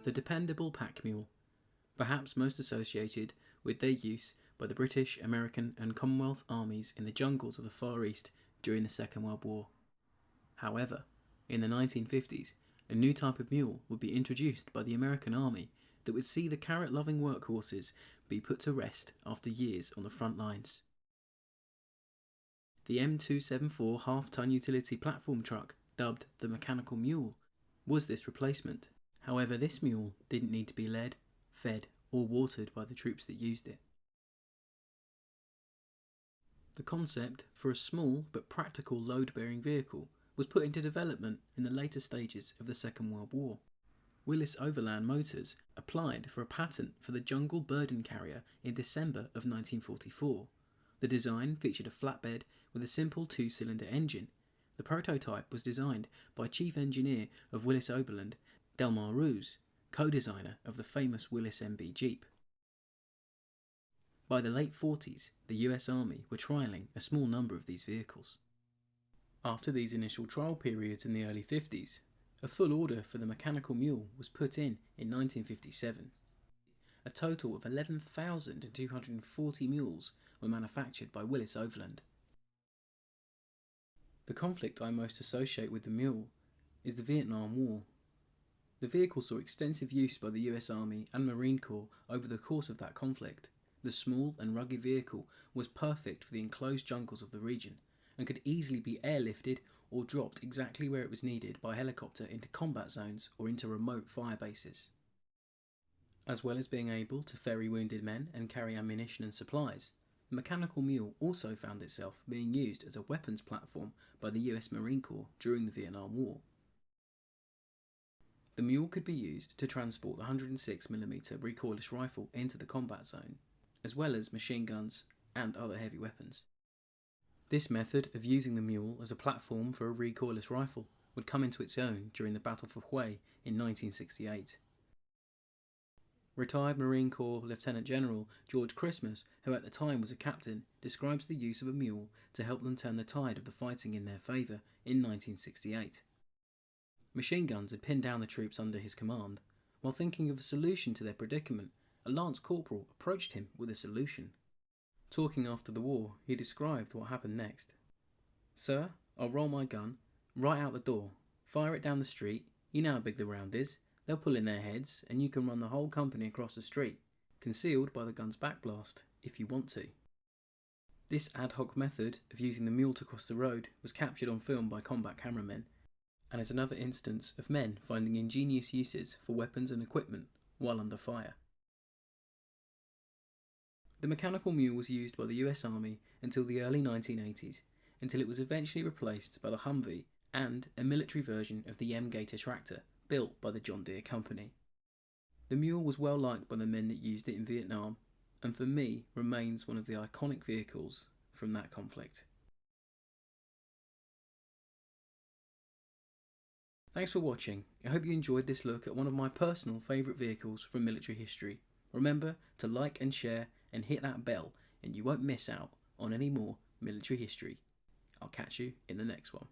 The dependable pack mule, perhaps most associated with their use by the British, American and Commonwealth armies in the jungles of the Far East during the Second World War. However, in the 1950s, a new type of mule would be introduced by the American Army that would see the carrot-loving workhorses be put to rest after years on the front lines. The M274 Half Ton utility platform truck, dubbed the Mechanical Mule, was this replacement. However, this mule didn't need to be led, fed or watered by the troops that used it. The concept for a small but practical load-bearing vehicle was put into development in the later stages of the Second World War. Willis Overland Motors applied for a patent for the Jungle Burden Carrier in December of 1944. The design featured a flatbed with a simple two-cylinder engine. The prototype was designed by Chief Engineer of Willis Overland, Delmar Roos, co-designer of the famous Willis MB Jeep. By the late 40s, the US Army were trialling a small number of these vehicles. After these initial trial periods in the early 50s, a full order for the Mechanical Mule was put in 1957. A total of 11,240 mules were manufactured by Willis Overland. The conflict I most associate with the mule is the Vietnam War. The vehicle saw extensive use by the US Army and Marine Corps over the course of that conflict. The small and rugged vehicle was perfect for the enclosed jungles of the region and could easily be airlifted or dropped exactly where it was needed by helicopter into combat zones or into remote fire bases. As well as being able to ferry wounded men and carry ammunition and supplies, the Mechanical Mule also found itself being used as a weapons platform by the US Marine Corps during the Vietnam War. The mule could be used to transport the 106mm recoilless rifle into the combat zone, as well as machine guns and other heavy weapons. This method of using the mule as a platform for a recoilless rifle would come into its own during the Battle for Hue in 1968. Retired Marine Corps Lieutenant General George Christmas, who at the time was a captain, describes the use of a mule to help them turn the tide of the fighting in their favour in 1968. Machine guns had pinned down the troops under his command. While thinking of a solution to their predicament, a lance corporal approached him with a solution. Talking after the war, he described what happened next. "Sir, I'll roll my gun right out the door, fire it down the street. You know how big the round is. They'll pull in their heads and you can run the whole company across the street, concealed by the gun's backblast, if you want to." This ad hoc method of using the mule to cross the road was captured on film by combat cameramen, and is another instance of men finding ingenious uses for weapons and equipment while under fire. The Mechanical Mule was used by the US Army until the early 1980s, until it was eventually replaced by the Humvee and a military version of the M-Gator tractor built by the John Deere Company. The mule was well liked by the men that used it in Vietnam, and for me remains one of the iconic vehicles from that conflict. Thanks for watching. I hope you enjoyed this look at one of my personal favourite vehicles from military history. Remember to like and share and hit that bell and you won't miss out on any more military history. I'll catch you in the next one.